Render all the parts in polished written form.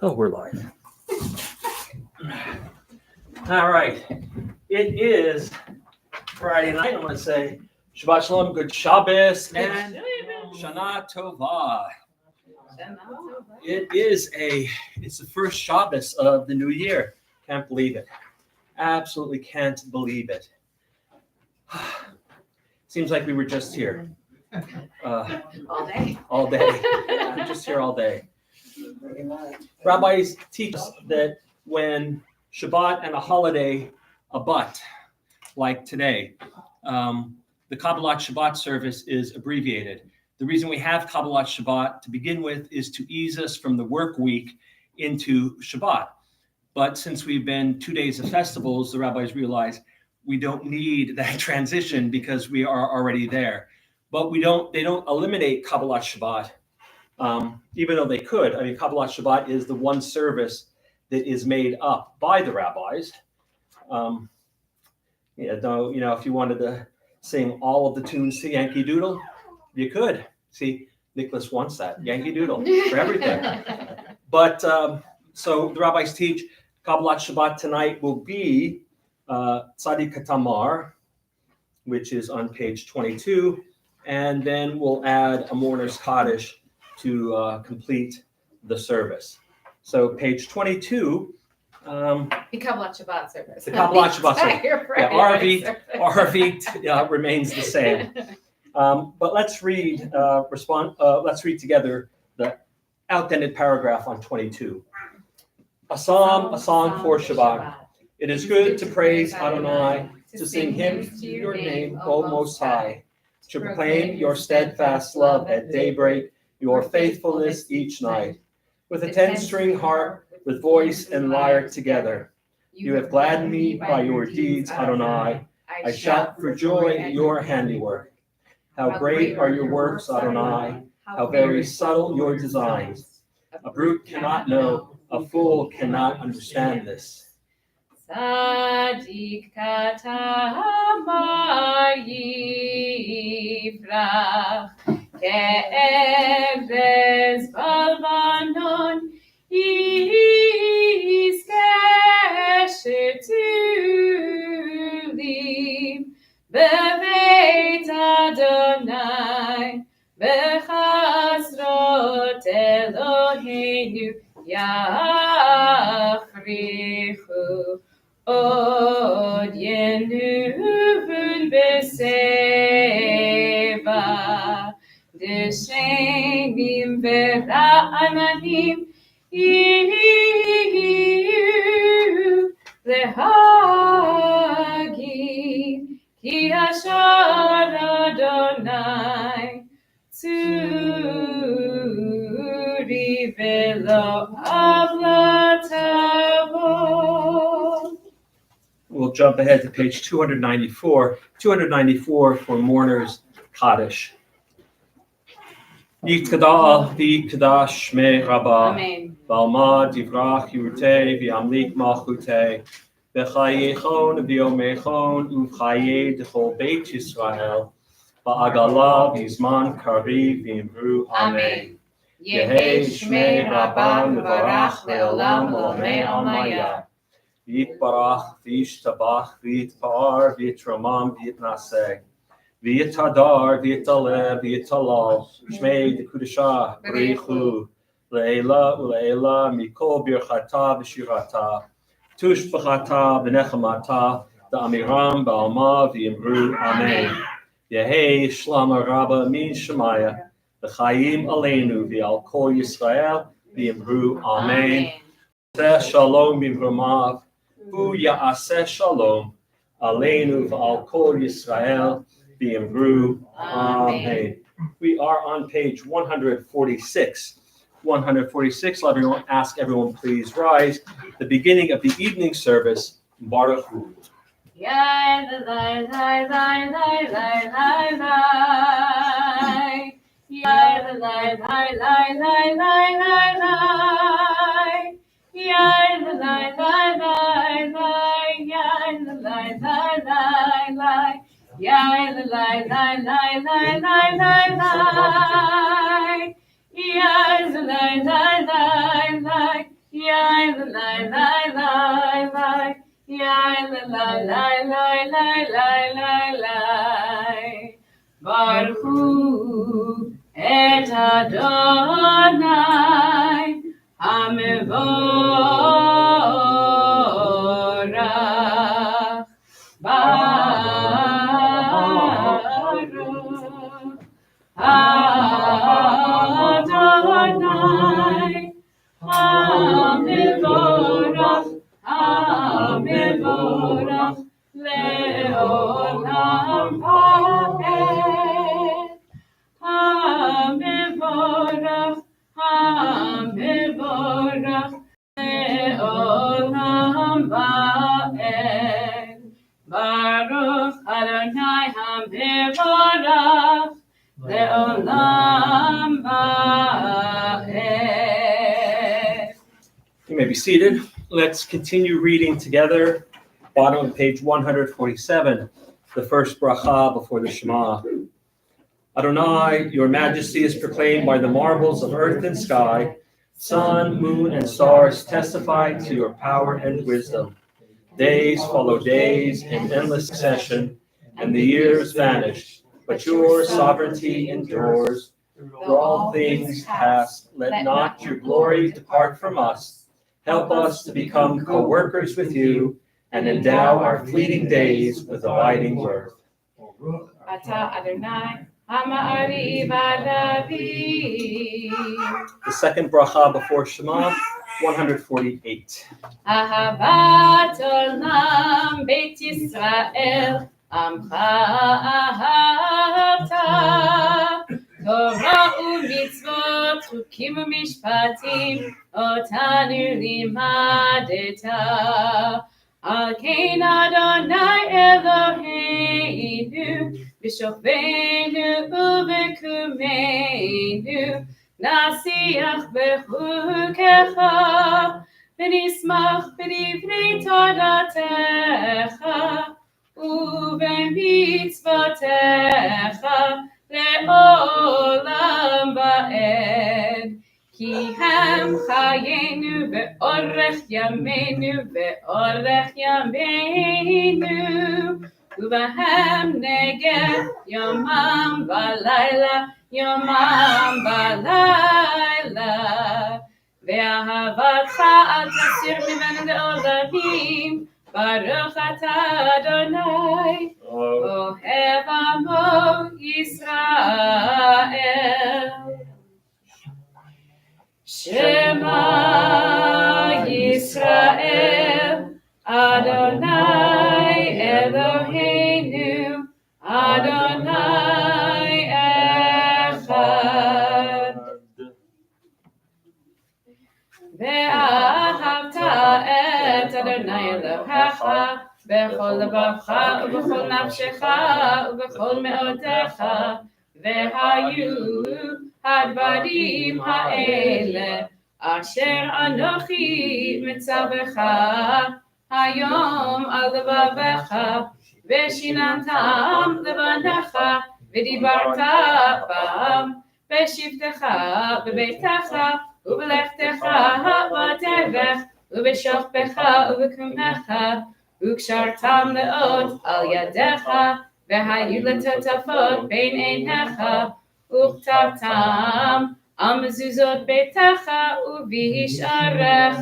Oh, we're live. All right. It is Friday night. I want to say Shabbat Shalom, good Shabbos, and Shana Tova. It's the first Shabbos of the new year. Can't believe it. Absolutely can't believe it. Seems like we were just here. All day. We're just here all day. Rabbis teach us that when Shabbat and a holiday abut, like today, the Kabbalat Shabbat service is abbreviated. The reason we have Kabbalat Shabbat to begin with is to ease us from the work week into Shabbat. But since we've been 2 days of festivals, the rabbis realize we don't need that transition because we are already there. But they don't eliminate Kabbalat Shabbat, even though they could. I mean, Kabbalat Shabbat is the one service that is made up by the rabbis. If you wanted to sing all of the tunes to Yankee Doodle, you could. See, Nicholas wants that, Yankee Doodle, for everything. But so the rabbis teach Kabbalat Shabbat tonight will be Tzadik Tamar, which is on page 22, and then we'll add a mourner's Kaddish to complete the service. So page 22. The Kabbalat Shabbat service. The Kabbalat Shabbat service. RV remains the same. But let's read together the outended paragraph on 22. A song for Shabbat. It is good to praise Adonai, to sing hymns to your name, O Most High, to proclaim your steadfast love at daybreak, your faithfulness each night. With a 10-string harp, with voice and lyre together, you have gladdened me by your deeds, Adonai. I shout for joy at your handiwork. How great are your works, Adonai. How very subtle your designs. A brute cannot know, a fool cannot understand this. Tzadik Tamar Yifrach Ke'eres Balbanon Yizkesher Tulim Beveit Adonai Bechasrot Eloheinu Yachrichu Od Yenuvun Beseva Deshenim Vera'ananim Yiyu Lehagim Ki Hashar Adonai Tzuri Velo Avlatavo. We'll jump ahead to page 294. 294 for mourners Kaddish. Yitkadal v'yikdash shmei Rabbah. Amen. V'alma divrach yurtei v'yamlik malchutei. V'chayechon v'yomechon uv'chayei d'chol Beit Yisrael. V'agala v'zman kariv v'imru. Amen. Yehei shmei Rabbah mevarach le'olam olamei almaya. Yitbarach v'yishtabach v'yitpar v'yitramam v'yitnaseh. V'yitadar v'yitaleh v'yitalal. Shmei d'kudashah b'richu. Le'ela u'le'ela mikol birchata v'shirata. Tush b'chata v'nechamata. Da'amiram ba'alma v'yimru. Amen. Yehei shlama rabba min shemaya. V'chayim aleinu v'al kol Yisrael v'yimru. Amen. Shalom b'imrumav. Hu ya'aseh shalom. Aleinu v'al kol Yisrael v'yimru. Amen. We are on page 146. 146. Ask everyone please rise. The beginning of the evening service. Baruch Hu. Baruch hu et Adonai Hamevorach. Baruch Adonai Hamevorach. Hamevorach leolam vaed. Hamevorach, Hamevorach leolam vaed. Baruch Adonai Hamevorach leolam vaed. You may be seated. Let's continue reading together. Bottom of page 147, the first bracha before the Shema. Adonai, your majesty is proclaimed by the marvels of earth and sky. Sun, moon, and stars testify to your power and wisdom. Days follow days in endless succession, and the years vanish. But your sovereignty endures. Through all things past, let not your glory depart from us. Help us to become co-workers with you and endow our fleeting days with abiding worth. Ata Adonai Hama'ari Vadavi. The second bracha before Shema, 148. Ahavat Olam Beit Yisrael Amcha Ahavta. Torah u'mitzvot chukim u'mishpatim otanu limadeta. Al kein Adonai Eloheinu b'shofenu u'b'kumeinu nasiach b'chukecha v'nismach b'divrei toratecha u'b'mitzvotecha le'olam va'ed. Ki hem chayenu ve'orech yameinu ve'orech yameinu uvahem neged yomam v'layla yomam v'layla ve'ahavatcha al tasir mimenu le'olamim Baruch atah Adonai Ohev amo Yisrael. Shema Yisrael, Adonai Eloheinu, Adonai Echad. Ve'ahavta et Adonai Elohecha, bechol levacha, ubechol nafshecha, ubechol me'odecha, ve'hayu הדברים האלה אשר אנוכי מצווך היום על לבבך ושיננתם לבניך ודיברת בם בשבתך בביתך ובלכתך בדרך ובשוכבך ובקומך וקשרתם מאוד על ידיך והיו לטוטפות בין עיניך וכתבתם על מזוזות ביתך ובשעריך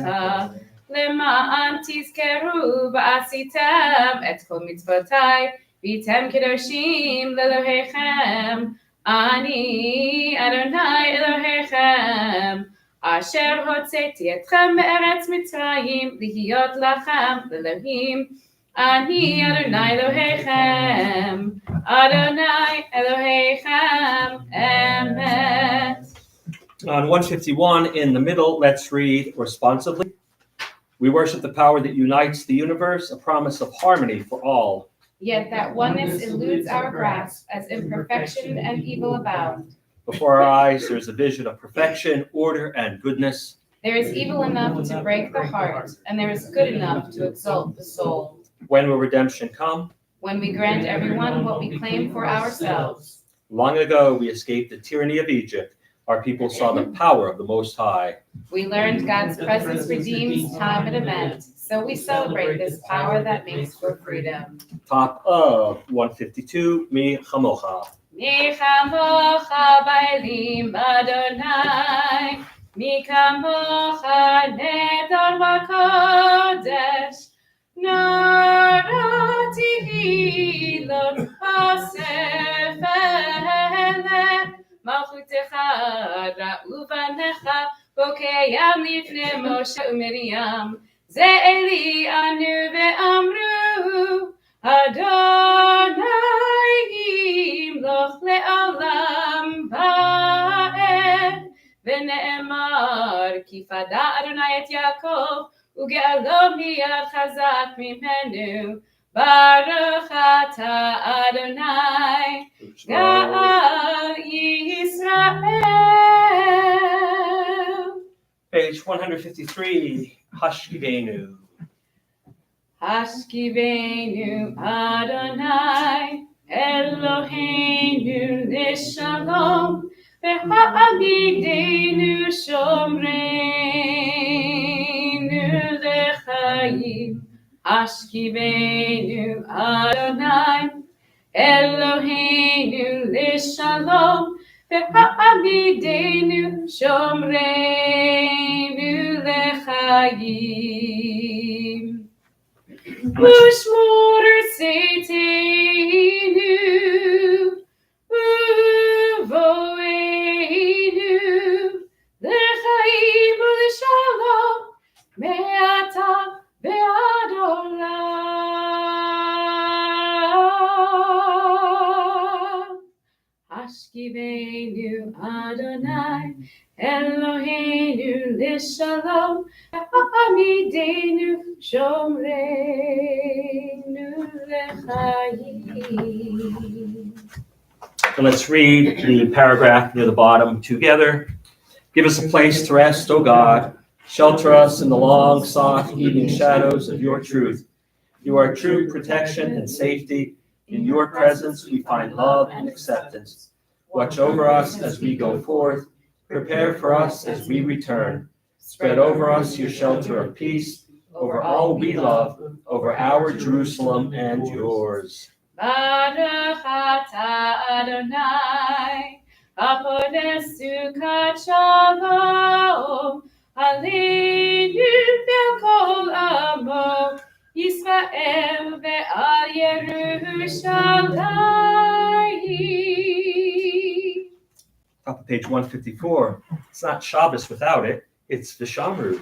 למען תזכרו ועשיתם את כל מצוותיי והייתם קדושים לאלוהיכם אני אדוני אלוהיכם אשר הוצאתי אתכם מארץ מצרים להיות לכם לאלוהים אני אדוני אלוהיכם Adonai Elohechem Emet. On 151 in the middle, let's read responsively. We worship the power that unites the universe, a promise of harmony for all. Yet that oneness eludes our grasp as imperfection and evil abound. Before our eyes, there is a vision of perfection, order, and goodness. There is evil enough to break the heart, and there is good enough to exalt the soul. When will redemption come? When we grant everyone what we claim for ourselves. Long ago, we escaped the tyranny of Egypt. Our people saw the power of the Most High. We learned God's presence redeems time and event, so we celebrate this power that makes for freedom. Top of 152, Mi Chamocha. Mi chamocha ba'elim Adonai, mi kamocha nedor v'kodesh, narati hilot ha'sefele, malchutecha ra'u banecha, bokeyam lifnei Moshe u'Miriam, ze Eli anu ve'amru, Adonai yimloch le'olam va'ed, v'ne'emar ki fada Adonai et Yaakov, uge'alo miyad chazak mimenu, baruch ata Adonai, Ga'al Yisrael. Page 153, Hashkivenu. Hashkivenu Adonai Eloheinu l'shalom v'ha'amidenu shomreinu l'chaim. Hashkivenu Adonai Eloheinu l'shalom v'ha'amidenu shomreinu l'chaim. Ushmor seitenu, uvoenu, l'chaim u'l'shalom, me'ata ve'ad olam. Hashkivenu Adonai, Eloheinu l'shalom, ha'amidenu shomreinu l'chaim. And let's read the paragraph near the bottom together. Give us a place to rest, O God. Shelter us in the long, soft, evening shadows of your truth. You are true protection and safety. In your presence we find love and acceptance. Watch over us as we go forth. Prepare for us as we return. Spread over us your shelter of peace, over all we love, over our Jerusalem and yours. Baruch ata Adonai, hapodes sukat shalom, aleinu ve'kol amo, Yisrael ve'al Yerushalayim. Top of page 154. It's not Shabbos without it. It's Vishamru.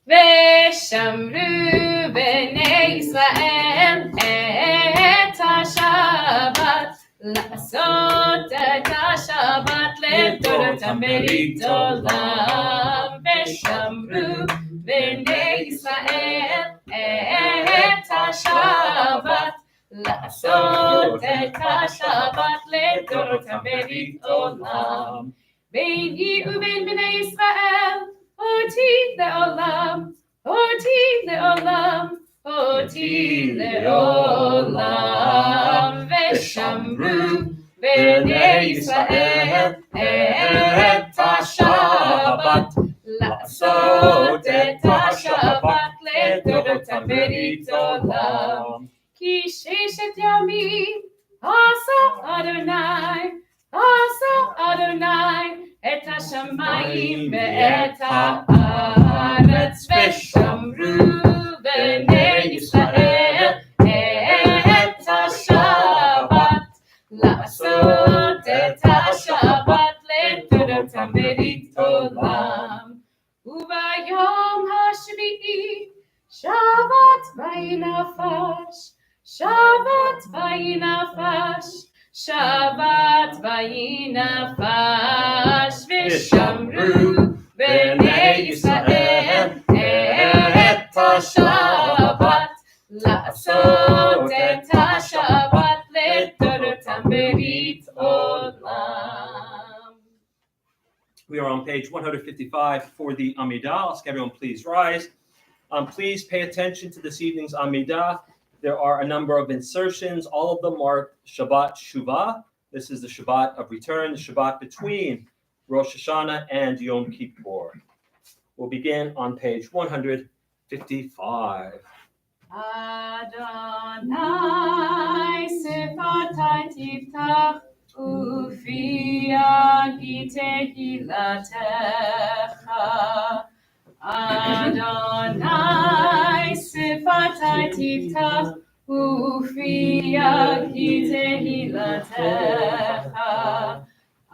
Veshamru b'nei Yisrael et ha-Shabbat, la'asot et ha-Shabbat le'toratam berit olam. Veshamru b'nei Yisrael et ha-Shabbat, la'asot et ha-Shabbat le'toratam berit olam. Beini u'bein b'nei Yisrael, Oti le'olam, Oti le'olam, Oti le'olam. Veshamru b'nei Yisrael et ha-Shabbat, la'asot et ha-Shabbat le'toratam berit olam. Ki sheshet yamim asa Adonai, asa Adonai, et ha-shamayim ve'et ha'aretz. Veshamru b'nei Yisrael et ha-Shabbat, la'asot et ha-Shabbat le'toratam berit olam. Ubayom hashvi'i Shabbat vayinafash, Shabbat vayinafash, Shabbat vayinafash. Veshamru b'nei Yisrael et ha-Shabbat, la'asot et ha-Shabbat le'toratam berit olam. We are on page 155 for the Amidah. Ask everyone please rise. Please pay attention to this evening's Amidah. There are a number of insertions. All of them are Shabbat Shuvah. This is the Shabbat of return, the Shabbat between Rosh Hashanah, and Yom Kippur. We'll begin on page 155. Adonai sefatai tiftach ufi agi tehilatecha. Adonai sefatai tiftach ufi agi tehilatecha.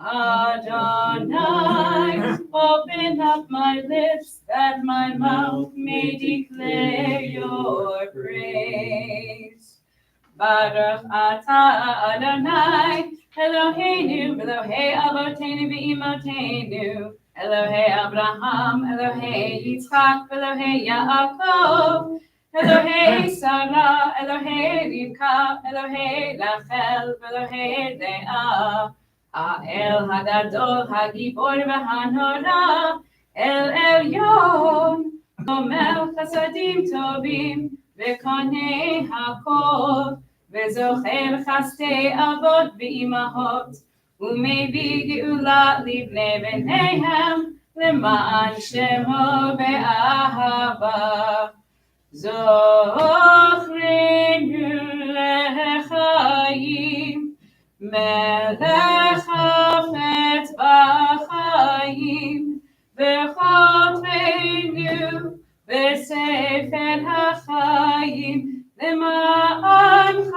Adonai, open up my lips that my mouth may declare your praise. Baruch atah Adonai, Eloheinu, Elohei Avotenu v'Imotenu, Elohei Abraham, Elohei Yitzchak, Elohei Yaakov, Elohei Sarah, Elohei Rivka, Elohei Rachel, Elohei Leah. האל הגדול, הגיבור והנורא, אל עליון, גומל חסדים טובים, וקונה הכל, וזוכר חסדי אבות ואימהות, ומביא גאולה לבני בניהם, למען שמו באהבה. זוכרנו לחיים, מלך חפץ בחיים, וכותבנו בספר החיים, למענך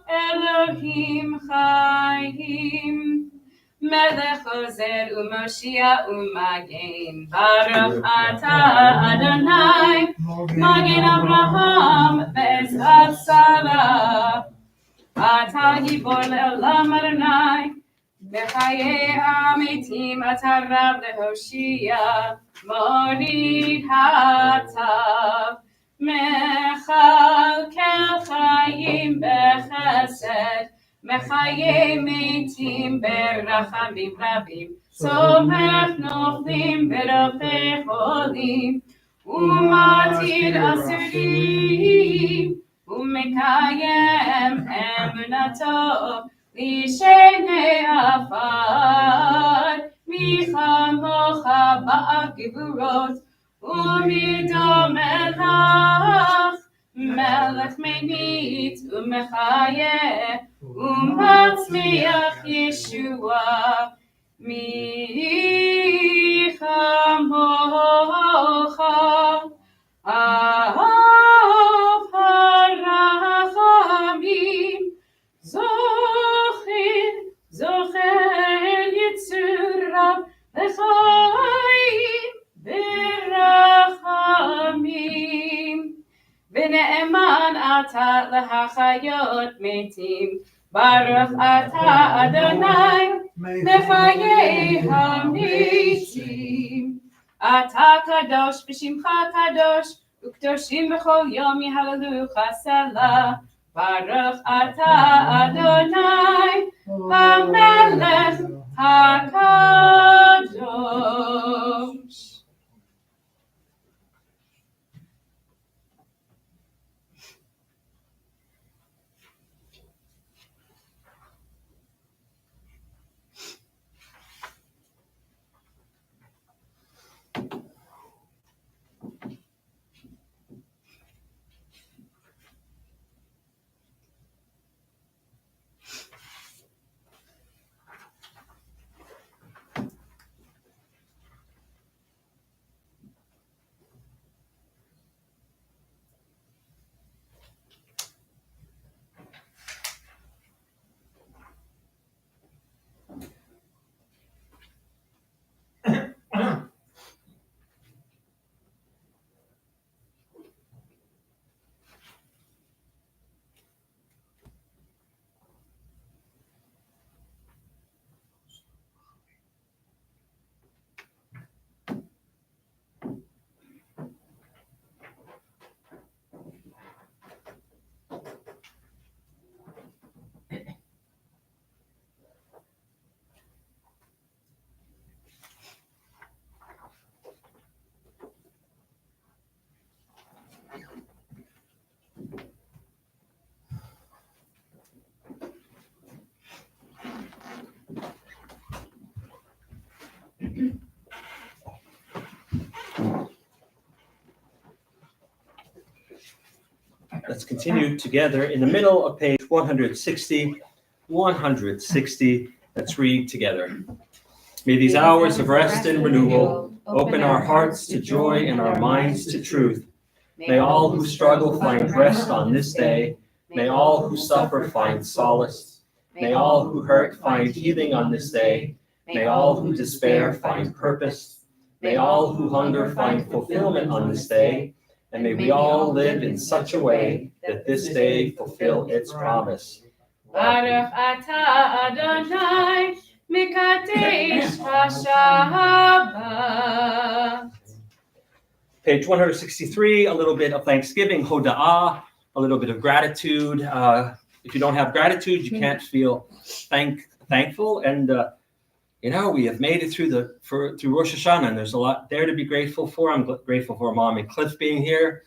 אלוהים חיים. מלך עוזר ומושיע ומגן, ברוך אתה אדוני, מגן אברהם בעזרת שרה. אתה גיבור לעולם אדוני, בחיי המתים אתה רב להושיע, מוריד הטב, מכלכל חיים בחסד, מחיי מתים ברחמים רבים, סומך נופלים ברופא חולים, ומתיר אסורים, ומקיים אמונתו לשני עפר, מי כמוך בעל גבורות, ומדומה לך, מלך ממיט ומחיה, ומצמיח ישוע, מי כמוך זוכר יצוריו לחיים ברחמים. ונאמן אתה להחיות מתים, ברוך אתה אדוני מחיי המתים. אתה קדוש ושמך קדוש, וקדושים בכל יום יהללוך סלה. ברוך אתה אדוני המלך הקדוש. Let's continue together in the middle of page 160. 160. Let's read together. May these hours of rest and renewal open our hearts to joy and our minds to truth. May all who struggle find rest on this day. May all who suffer find solace. May all who hurt find healing on this day. May all who despair find purpose. May all who hunger find fulfillment on this day. And may we all live in such a way that this day fulfill its promise. Baruch atah Adonai Mekadesh HaShabbat. Page 163, a little bit of Thanksgiving, Hoda'ah, a little bit of gratitude. If you don't have gratitude, you can't feel thankful. And we have made it through Rosh Hashanah, and there's a lot there to be grateful for. I'm grateful for Mom and Cliff being here.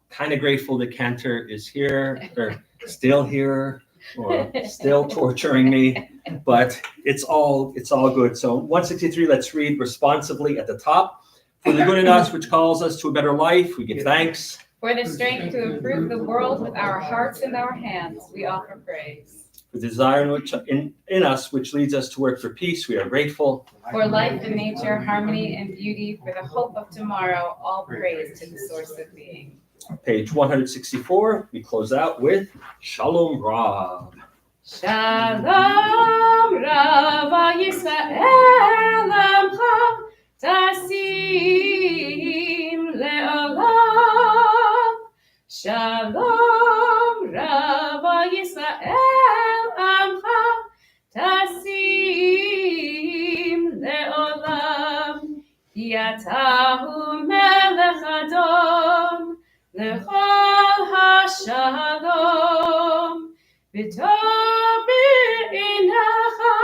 Kind of grateful that Cantor is here, or still here, or still torturing me. But it's all good. So 163, let's read responsively at the top. For the good in us, which calls us to a better life, we give thanks. For the strength to improve the world with our hearts and our hands, we offer praise. For the desire in us, which leads us to work for peace, we are grateful. For life and nature, harmony and beauty, for the hope of tomorrow, all praise to the source of being. Page 164, we close out with Shalom Rav. Shalom Rav Yisrael Amcha Tasim Le'olam. Shalom Rav Yisrael Amcha Tasim Le'olam. Ki atahu melech Adon Lechol HaShalom. V'tov b'inacha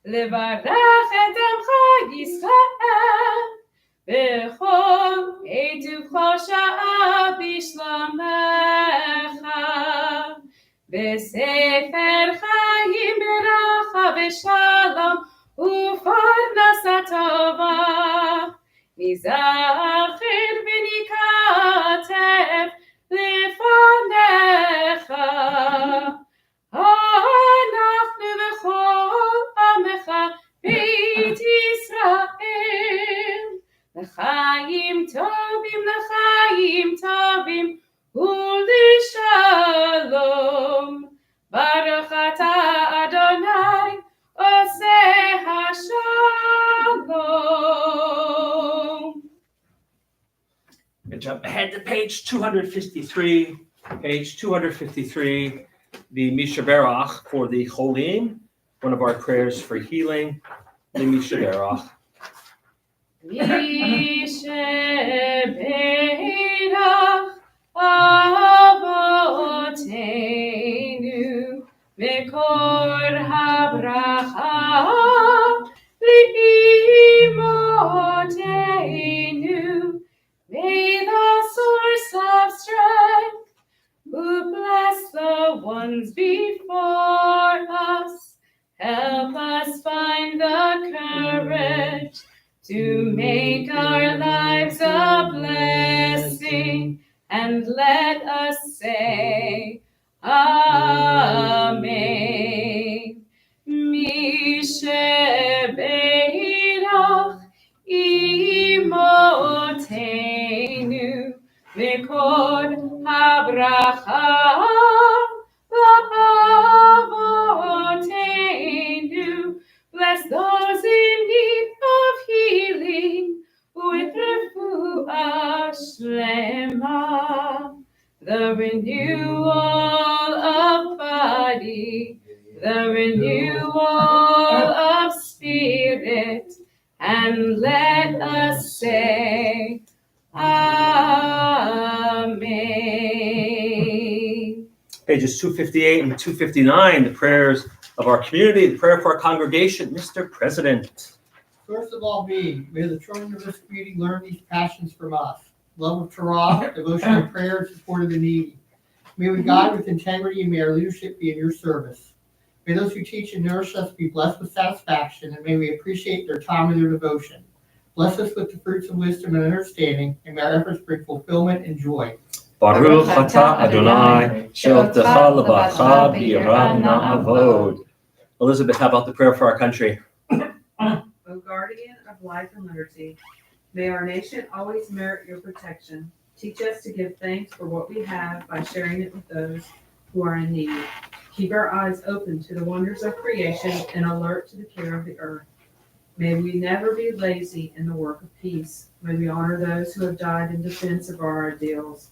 levarach et amcha Yisrael b'chol עת ובכל שעה בשלומך. בספר חיים ברכה ושלום ופרנסה טובה. ניזכר וניכתב לפניך. אנחנו וכל עמך בית ישראל. לחיים טובים ולשלום. ברוך אתה אדוני עושה השלום. And jump ahead to page 253. Page 253, the Misha Berach for the Cholim, one of our prayers for healing, the Misha Berach. Misheberach Avotenu Mekor habracha Li'imotenu. May the source of strength, who bless the ones before us, help us find the courage to make our lives a blessing, and let us say, Amen. Misheberach imotenu v'kol habracha la'avotenu. Bless those in need of healing with refuah shlema, the renewal of body, the renewal of spirit, and let us say, Amen. Pages 258 and 259, the prayers of our community, the prayer for our congregation. Mr. President. Source of all being, may the children of this community learn these passions from us. Love of Torah, devotion to prayer, and support of the needy. May we guide with integrity, and may our leadership be in your service. May those who teach and nourish us be blessed with satisfaction, and may we appreciate their time and their devotion. Bless us with the fruits of wisdom and understanding, and may our efforts bring fulfillment and joy. Baruch atah Adonai, she'otecha levacha b'yirah na'avod. Elizabeth, how about the prayer for our country? O guardian of life and liberty, may our nation always merit your protection. Teach us to give thanks for what we have by sharing it with those who are in need. Keep our eyes open to the wonders of creation and alert to the care of the earth. May we never be lazy in the work of peace. May we honor those who have died in defense of our ideals.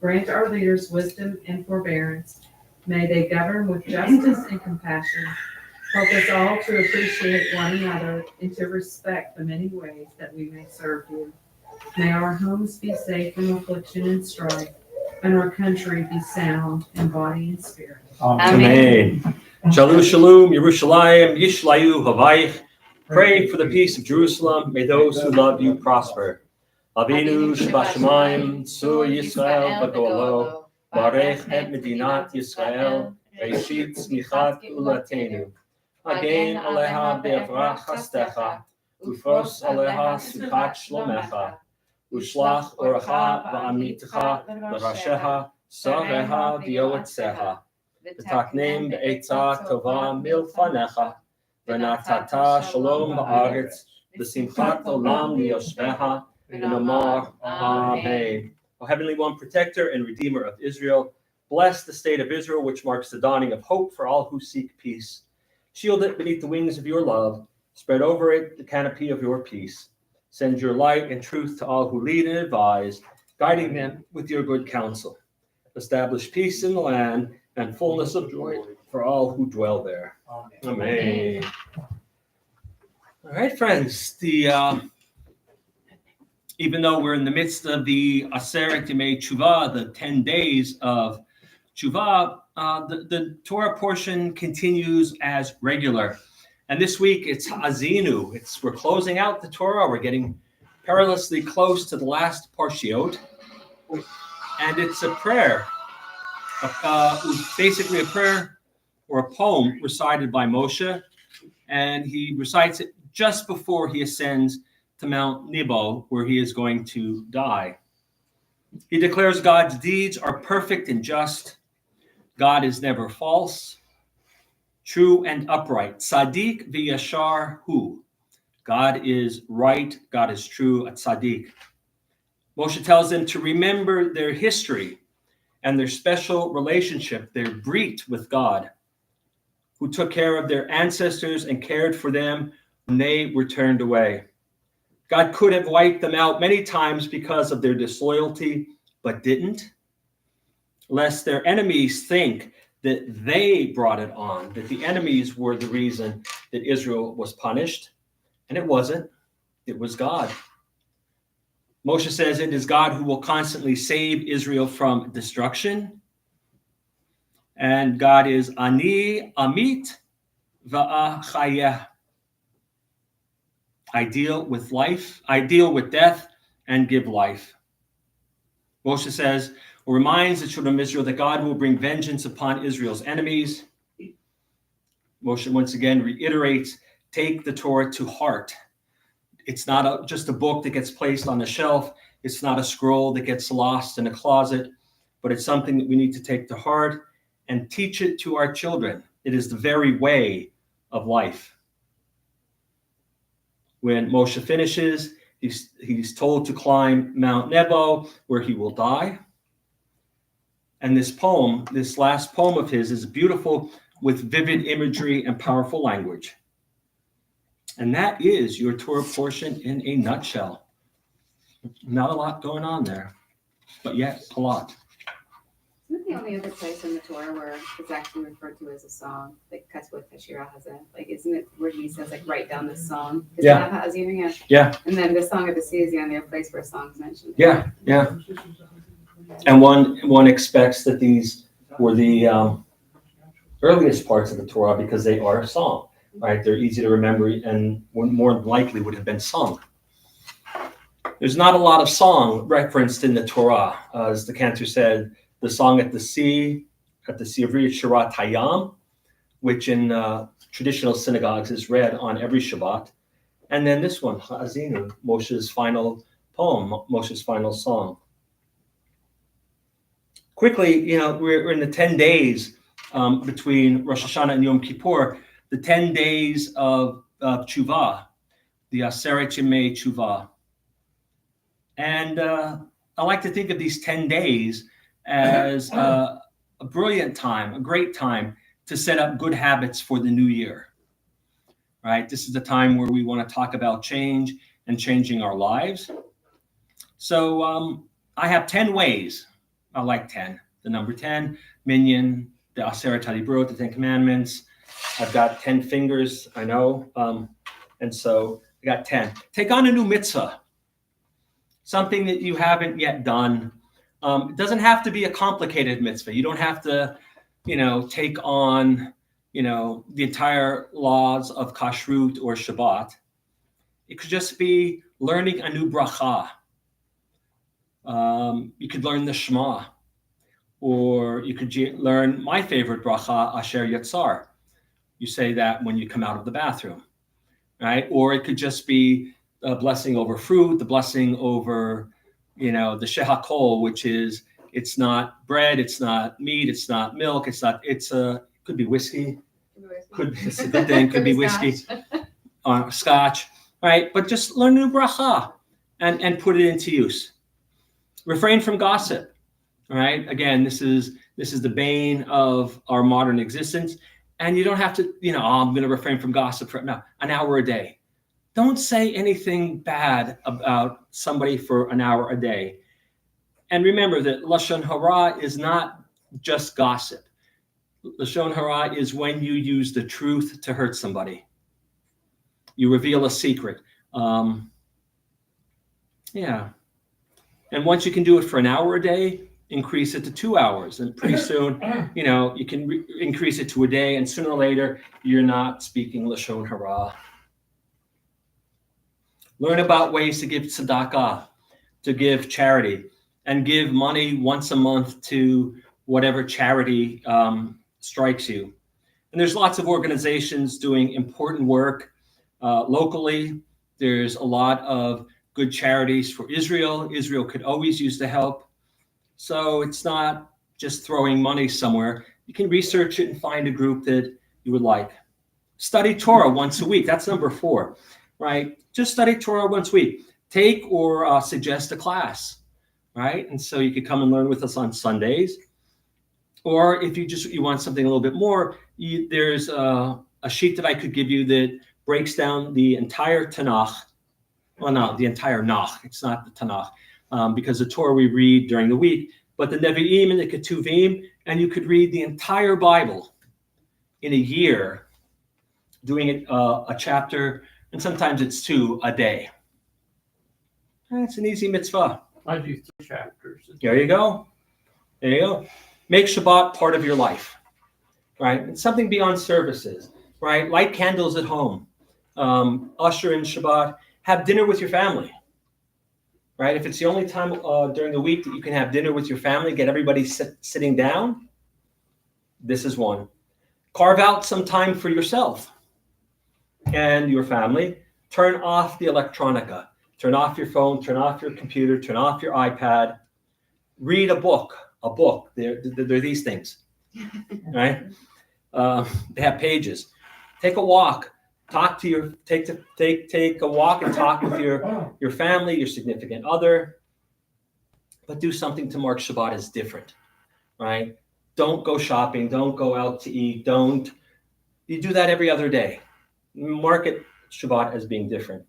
Grant our leaders wisdom and forbearance. May they govern with justice and compassion. Help us all to appreciate one another and to respect the many ways that we may serve you. May our homes be safe from affliction and strife, and our country be sound in body and spirit. Amen. Shalom, shalom, Yerushalayim, Yishlayu, Havayich. Pray for the peace of Jerusalem. May those who love you prosper. Avinu Shabashamayim, Su Yisrael Bagolo, Barech et Medinat Yisrael, Reishit Smichat Ulatenu. Again Aleha Be'avrach Chastecha, Ufros Aleha Suchat Shlomecha, Ushlach Oracha Va'amitecha, L'Rasheha, Sareha V'yoetzeha, V'taknem Be'etzah Tova Milfanecha, V'natata Shalom Ba'aretz, V'simchat Olam Liyoshveha, V'nomar Amen. O Heavenly One, Protector and Redeemer of Israel, bless the state of Israel, which marks the dawning of hope for all who seek peace. Shield it beneath the wings of your love. Spread over it the canopy of your peace. Send your light and truth to all who lead and advise, guiding them with your good counsel. Establish peace in the land and fullness of joy for all who dwell there. Amen. All right, friends. Even though we're in the midst of the Aseret Yemei Tshuva, the 10 days of Tshuva, the Torah portion continues as regular. And this week it's Ha'azinu. We're closing out the Torah. We're getting perilously close to the last Parshiot. And it's a prayer, basically a prayer or a poem recited by Moshe. And he recites it just before he ascends to Mount Nebo, where he is going to die. He declares God's deeds are perfect and just. God is never false, true and upright. Tzaddik v'yashar hu. God is right, God is true, a tzaddik. Moshe tells them to remember their history and their special relationship, their brit with God, who took care of their ancestors and cared for them when they were turned away. God could have wiped them out many times because of their disloyalty, but didn't, lest their enemies think that they brought it on, that the enemies were the reason that Israel was punished. And it wasn't. It was God. Moshe says it is God who will constantly save Israel from destruction. And God is Ani, Amit, Va'achayeh. I deal with life, I deal with death, and give life. Moshe says, or reminds the children of Israel that God will bring vengeance upon Israel's enemies. Moshe once again reiterates, take the Torah to heart. It's not just a book that gets placed on the shelf. It's not a scroll that gets lost in a closet, but it's something that we need to take to heart and teach it to our children. It is the very way of life. When Moshe finishes, he's told to climb Mount Nebo, where he will die. And this poem, this last poem of his, is beautiful with vivid imagery and powerful language. And that is your Torah portion in a nutshell. Not a lot going on there, but yet a lot. Isn't the only other place in the Torah where it's actually referred to as a song? Like that's what Shira has it. Like, isn't it where he says like write down this song? Yeah. Yeah. And then the Song of the Sea is the only place where a song's mentioned. Yeah. And one expects that these were the earliest parts of the Torah because they are a song, right? They're easy to remember and more likely would have been sung. There's not a lot of song referenced in the Torah. As the cantor said, the song at the sea of Shirat Hayam, which in traditional synagogues is read on every Shabbat. And then this one, Ha'azinu, Moshe's final poem, Moshe's final song. Quickly, we're in the 10 days between Rosh Hashanah and Yom Kippur, the 10 days of Tshuva, the Aseret Yemei Tshuva. And I like to think of these 10 days as a brilliant time, a great time to set up good habits for the new year, right? This is the time where we want to talk about change and changing our lives. So I have 10 ways. I like 10. The number 10, Minyan, the Aseret HaDibrot, the 10 Commandments. I've got 10 fingers, I know. And so I got 10. Take on a new mitzvah, something that you haven't yet done. It doesn't have to be a complicated mitzvah. You don't have to, take on, the entire laws of kashrut or Shabbat. It could just be learning a new bracha. You could learn the Shema, or you could learn my favorite bracha, Asher Yatzar. You say that when you come out of the bathroom, right? Or it could just be a blessing over fruit, the blessing over, the shehakol, which is, it's not bread, it's not meat, it's not milk, could be whiskey, it's a good thing, could be whiskey, scotch, right? But just learn a new bracha and put it into use. Refrain from gossip, right? Again, this is the bane of our modern existence. And you don't have to, I'm going to refrain from gossip for an hour a day. Don't say anything bad about somebody for an hour a day. And remember that Lashon Hara is not just gossip. Lashon Hara is when you use the truth to hurt somebody. You reveal a secret. And once you can do it for an hour a day, increase it to 2 hours. And pretty soon, you can increase it to a day. And sooner or later, you're not speaking Lashon Hara. Learn about ways to give tzedakah, to give charity, and give money once a month to whatever charity strikes you. And there's lots of organizations doing important work locally. There's a lot of good charities for Israel. Israel could always use the help. So it's not just throwing money somewhere. You can research it and find a group that you would like. Study Torah once a week. That's number 4, right? Just study Torah once a week. Take or suggest a class, right? And so you could come and learn with us on Sundays. Or if you want something a little bit more, there's a sheet that I could give you that breaks down the entire Tanakh. Well, no, the entire Nach. It's not the Tanakh, because the Torah we read during the week, but the Nevi'im and the Ketuvim, and you could read the entire Bible in a year, doing it a chapter, and sometimes it's 2 a day. It's an easy mitzvah. I do 3 chapters. There you go. Make Shabbat part of your life, right? It's something beyond services, right? Light candles at home. Usher in Shabbat. Have dinner with your family, right? If it's the only time during the week that you can have dinner with your family, get everybody sitting down, this is one. Carve out some time for yourself and your family. Turn off the electronica. Turn off your phone, turn off your computer, turn off your iPad. Read a book. They're these things, right? They have pages. Take a walk. Take a walk and talk with your family, your significant other, but do something to mark Shabbat as different, right? Don't go shopping. Don't go out to eat. You do that every other day. Mark it Shabbat as being different.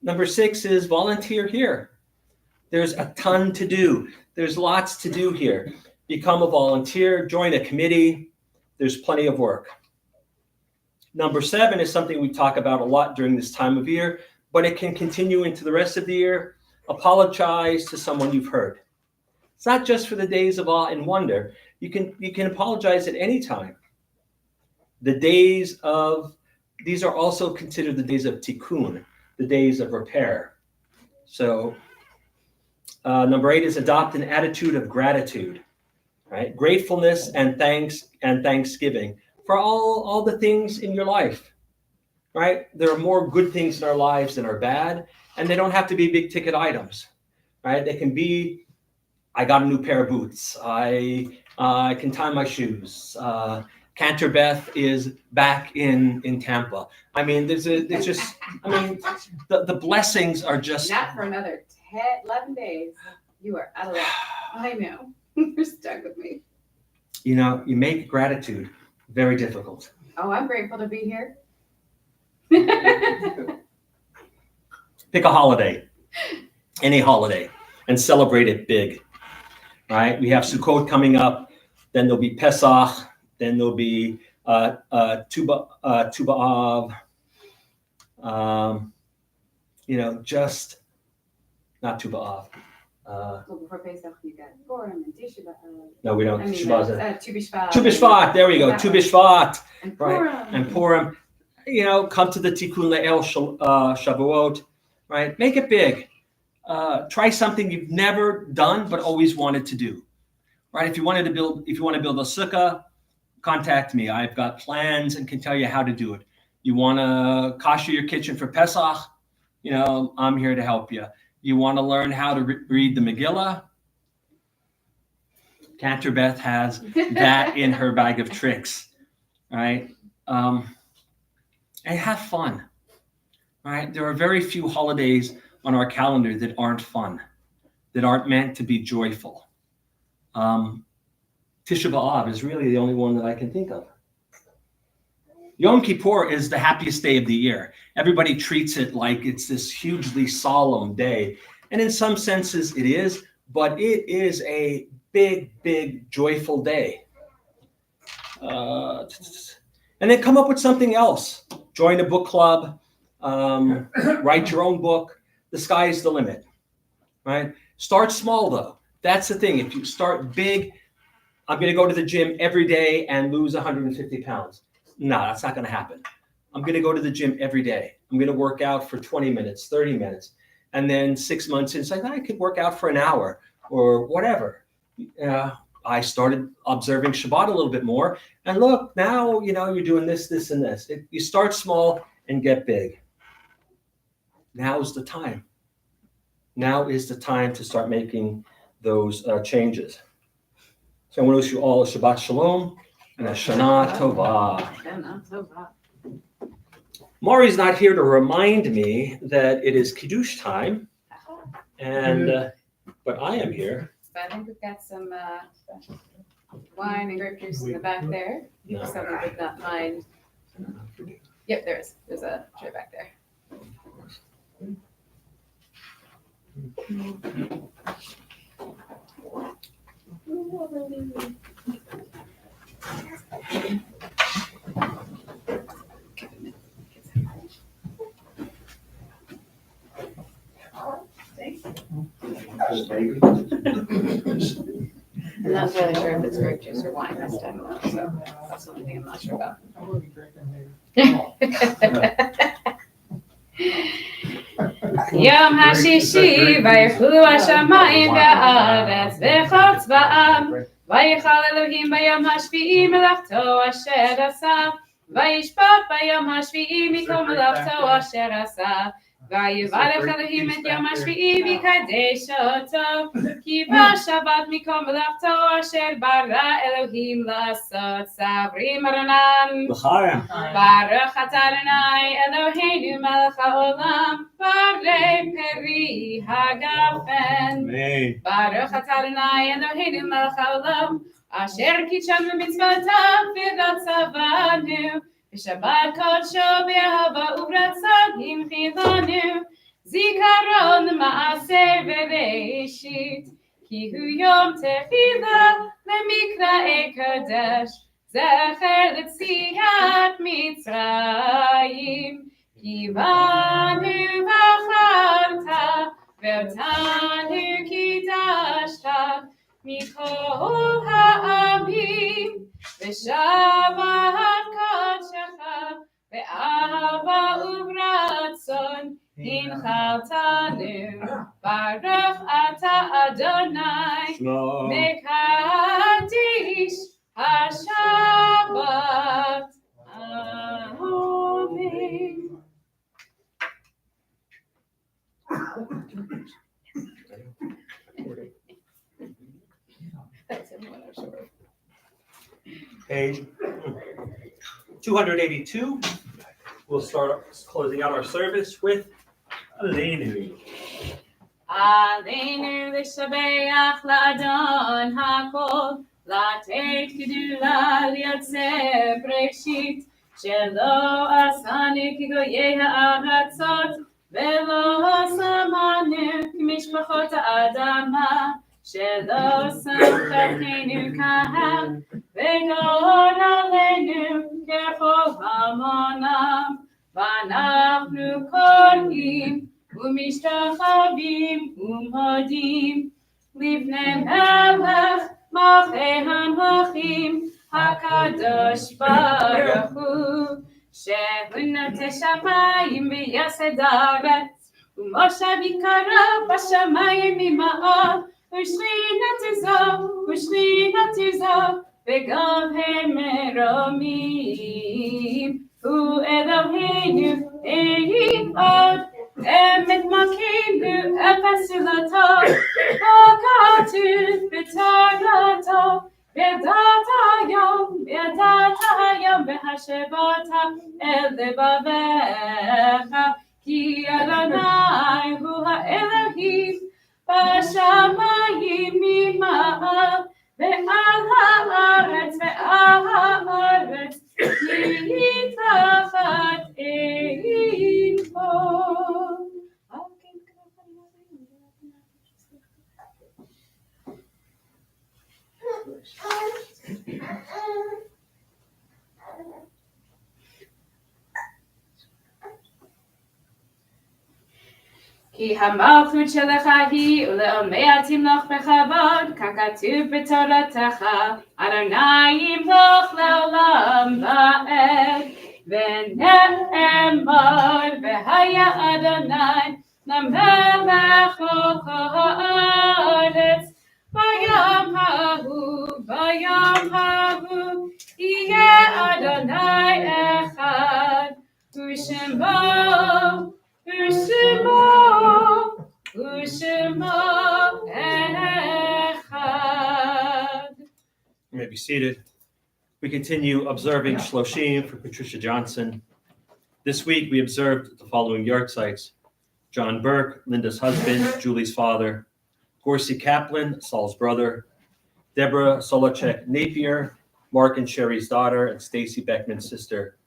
Number 6 is volunteer here. There's a ton to do. There's lots to do here. Become a volunteer, join a committee. There's plenty of work. Number 7 is something we talk about a lot during this time of year, but it can continue into the rest of the year. Apologize to someone you've hurt. It's not just for the days of awe and wonder. You can apologize at any time. These are also considered the days of tikkun, the days of repair. So number 8 is adopt an attitude of gratitude, right? Gratefulness and thanksgiving for all the things in your life, right? There are more good things in our lives than are bad, and they don't have to be big ticket items, right? They can be I got a new pair of boots. I can tie my shoes. Cantor Beth is back in Tampa. I mean, there's just, I mean, the blessings are just. Not for another 11 days. You are out of luck. I know. You're stuck with me. You know, you make gratitude very difficult. Oh, I'm grateful to be here. Pick a holiday, any holiday, and celebrate it big, right? We have Sukkot coming up, then there'll be Pesach, then there'll be Tu B'Av, you know, just, not Tu B'Av. Well, before Pesach, you got Purim and Tisha B'Av. No, we don't. I mean, Tu B'Shvat. B'Shvat, there we go, That Tu one. B'Shvat, And right? Purim. And Purim, you know, come to the Tikkun Le'el Shavuot, right? Make it big. Try something you've never done but always wanted to do, right? If you want to build a sukkah, contact me. I've got plans and can tell you how to do it. You want to kosher your kitchen for Pesach, you know, I'm here to help you. You want to learn how to read the Megillah? Cantor Beth has that in her bag of tricks, right? And have fun, right? There are very few holidays on our calendar that aren't fun, that aren't meant to be joyful. Tisha B'Av is really the only one that I can think of. Yom Kippur is the happiest day of the year. Everybody treats it like it's this hugely solemn day. And in some senses it is, but it is a big, big, joyful day. And then come up with something else. Join a book club, write your own book. The sky is the limit, right? Start small though. That's the thing. If you start big, I'm going to go to the gym every day and lose 150 pounds. No, that's not going to happen. I'm going to go to the gym every day. I'm going to work out for 20 minutes, 30 minutes. And then 6 months in, it's like, I could work out for an hour or whatever. I started observing Shabbat a little bit more. And look, now, you know, you're doing this, this, and this. You start small and get big. Now's the time. Now is the time to start making those changes. So I want to wish you all a Shabbat Shalom and a Shana Tova. Mari's not here to remind me that it is Kiddush time, and but I am here. But I think we've got some wine and grape juice in the back there. No. Something would not mind. Yep, there is. There's a tray back there. I'm not really sure if it's grape juice or wine this time, though, so that's the only thing I'm not sure about. I will be drinking later. יום השישי ויחלו השמיים והארץ וכל צבאם ויכל אלוהים ביום השביעי מלאכתו אשר עשה וישפוט ביום השביעי מכל מלאכתו אשר עשה ויברך אלוהים את יום השביעי ויקדש אותו כי בשבת מכל מלאכתו אשר ברא אלוהים לעשות סברים רנן L'chaim. ברוך אתה אדוני אלוהינו מלך העולם ברי פרי הגפן Amen. ברוך אתה אדוני אלוהינו מלך העולם אשר קידשנו במצוותיו ורצה בשבת קודשו באהבה וברצון הנחילנו זיכרון למעשה בראשית כי הוא יום תפילה למקראי קודש זכר ליציאת מצרים כי בנו בחרת ואותנו קידשת מכל העמים ושבת קודשך באהבה וברצון הנחלתנו ברוך אתה אדוני Shalom. מקדיש השבת אמן sure. Page 282. We'll start closing out our service with Aleinu. עלינו לשבח לאדון הכל, לתת גדולה ליוצר בראשית, שלא עשנו כגויי הארצות, ולא שמנו כמשפחות האדמה, שלא שמחתנו קהל, וגאון עלינו ככל המונם, ואנחנו קוראים ומשתחווים ומודים לפני מלך מלכי המלכים הקדוש ברוך הוא שהוא נוטה שמיים ויסד הארץ ומשה ביקרה בשמיים ממעל ושכינתו זו וגבהי מרומים הוא אלוהינו אחד אמת מלכנו אפסילתו, וכתוב בתורתו, וידעת היום והשבת אל לבביך, כי אדוני הוא האלוהים בשמיים ממעל, ועל הארץ מתחת עמו. כי המלכות שלך היא ולעולמי תמלוך בכבוד, ככתוב בתורתך, אדוני ימלוך לעולם ועד, ונאמר והיה אדוני למלך כל הארץ, ביום ההוא יהיה אדוני אחד, ושמו אחד. You may be seated. We continue observing Shloshim for Patricia Johnson. This week we observed the following yahrzeits: John Burke, Linda's husband, Julie's father; Gorsey Kaplan, Saul's brother; Deborah Solochek Napier, Mark and Sherry's daughter and Stacy Beckman's sister;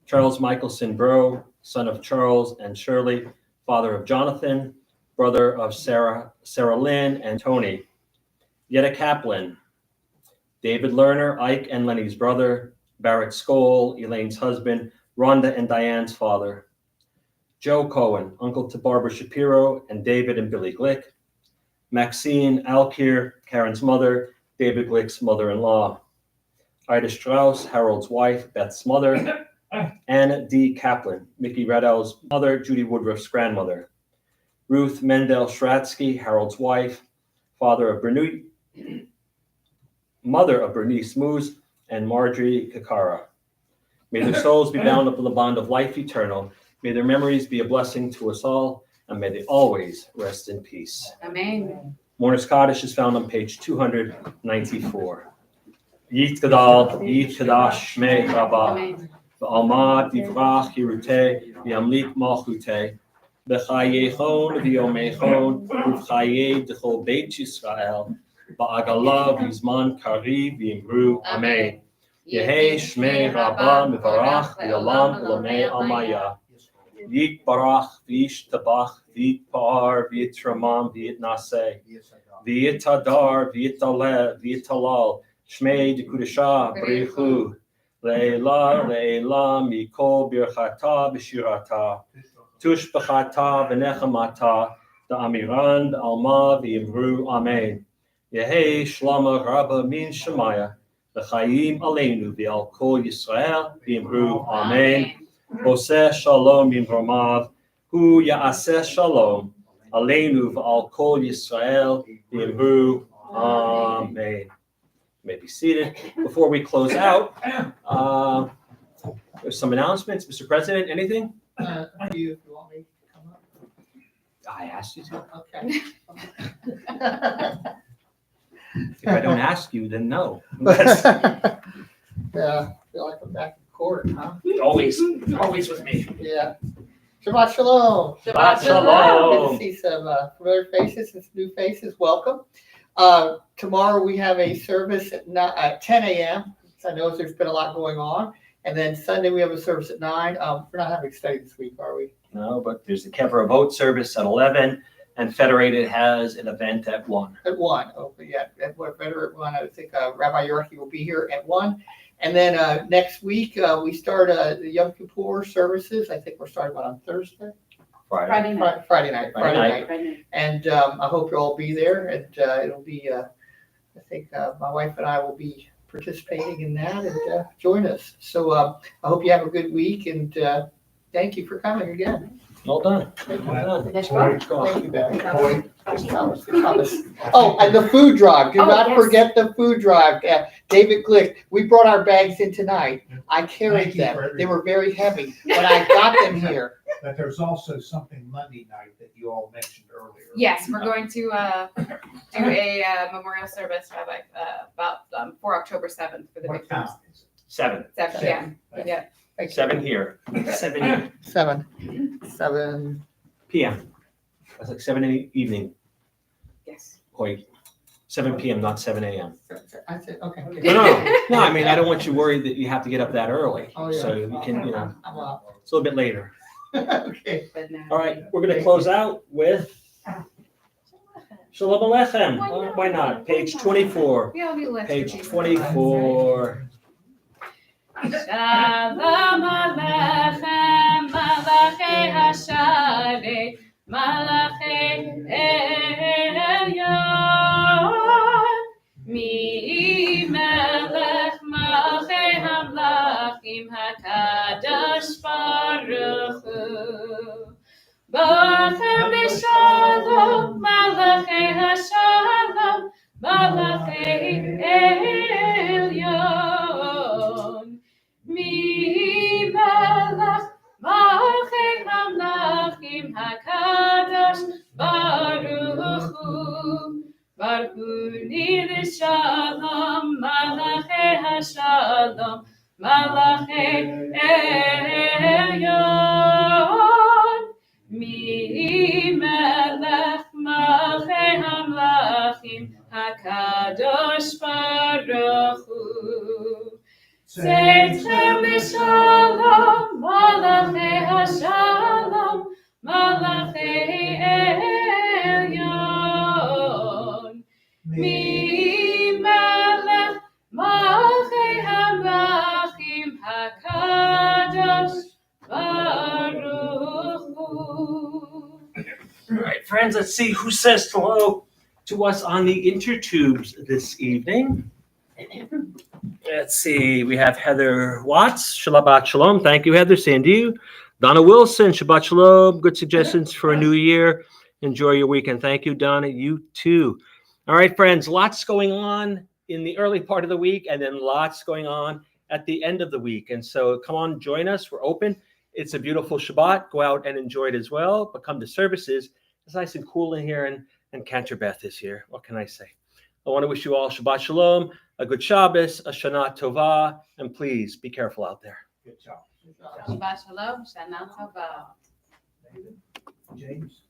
Charles Michelson Bro, son of Charles and Shirley, father of Jonathan, brother of Sarah Lynn and Tony; Yetta Kaplan, David Lerner, Ike and Lenny's brother; Barrett Skoll, Elaine's husband, Rhonda and Diane's father; Joe Cohen, uncle to Barbara Shapiro and David and Billy Glick; Maxine Alkier, Karen's mother, David Glick's mother-in-law; Ida Strauss, Harold's wife, Beth's mother; Anna D. Kaplan, Mickey Redell's mother, Judy Woodruff's grandmother; Ruth Mendel Shratsky, Harold's wife, mother of Bernice Moose and Marjorie Kakara. May their souls be bound up in the bond of life eternal. May their memories be a blessing to us all, and may they always rest in peace. Amen. Mourner's Kaddish is found on page 294. Yit Gadal, Yit Kadash, Shmei Rabbah. Amen. V'alma divrach hiruteh, v'yamlik malchuteh, v'chayechon v'yomechon, v'chayei d'chol Beit Yisrael, v'agala v'zman kariv v'imru. Amen. Yehei Shmei Rabbah mevarach v'yolam l'mei almaya. Yit barach v'ish tabach v'yit par v'yit ramam v'yit naseh v'yit hadar v'yit aleh v'yit halal Shmei d'kudashah b'richu le'ela le'ela mikol birchata b'shirata tush b'chata v'nechamata da'amiran alma v'imru. Amen. Yehei shlama rabba min shemaya v'chayim aleinu v'al kol Yisrael v'imru. Amen. Oseh shalom bimromav, hu ya'aseh shalom, aleinu v'al kol Yisrael v'imru. Amen. You may be seated. Before we close out, there's some announcements. Mr. President, anything? If you want me to come up. I asked you to. Okay. If I don't ask you, then no. Yeah, I feel like I'm back in court, huh? Always with me. Yeah. Shabbat shalom. Shabbat Good shalom. to see some familiar faces and some new faces. Welcome. Tomorrow we have a service at 10 a.m. So I know there's been a lot going on. And then Sunday we have a service at 9. We're not having study this week, are we? No, but there's the Kevra Vote service at 11, and Federated has an event at 1. At 1. Oh, but yeah, better at 1. I think Rabbi Yorki will be here at 1. And then next week we start the Yom Kippur services. I think we're starting on Thursday? Friday night. Friday night. Friday Friday. And I hope you'll all be there. And it'll be, I think my wife and I will be participating in that and join us. So I hope you have a good week and thank you for coming again. Well done. Well done. Thank you, Becky. Thomas. Oh, and the food drive. Do Oh, not yes. forget the food drive. David Glick, we brought our bags in tonight. I carried Thank you them. for They were very heavy, but I got them here. But there's also something Monday night that you all mentioned earlier. Yes, we're going to do a memorial service about for October 7th for the What victims. time is it? 7. 7, yeah. Thank you. 7 here. 7 here. 7 p.m. That's like 7 in the evening. Yes. Wait, 7 p.m., not 7 a.m. I said, okay. No, I mean, I don't want you worried that you have to get up that early. Oh, yeah. So you can, I'm up. it's a little bit later. Okay. But no. All right, we're going to close out with Shalom Aleichem. Why not? Page 24. We all be left Page with these. 24. Shalom Aleichem, Malachei Hasharei, Malachei Elyon, Mi Melech Malchei Hamlachim HaKadosh Baruch Hu. Bachem B'Shalom, Malachei Hashalom, Malachei Elyon. Mi Melech Malchei Hamlachim HaKadosh Baruch Hu. Baruch Hu L'Shalom, Malachei Hashalom, Malachei Elyon. Mi Melech Malchei Hamlachim HaKadosh Baruch Hu. Seitchem L'Shalom, Malachei Hashalom, Malachei Elyon. Mi Melech Malchei Hamlachim HaKadosh Baruch Hu. All right, friends, let's see who says hello to us on the intertubes this evening. Let's see, we have Heather Watts, Shabbat Shalom. Thank you, Heather. Same to you. Donna Wilson, Shabbat Shalom. Good suggestions for a new year. Enjoy your weekend. Thank you, Donna. You too. All right, friends, lots going on in the early part of the week and then lots going on at the end of the week. And so come on, join us. We're open. It's a beautiful Shabbat. Go out and enjoy it as well. But come to services. It's nice and cool in here and Cantor Beth is here. What can I say? I want to wish you all Shabbat Shalom, a good Shabbos, a Shana Tova, and please be careful out there. Good job. Shabbat Shalom, Shana Tova. James?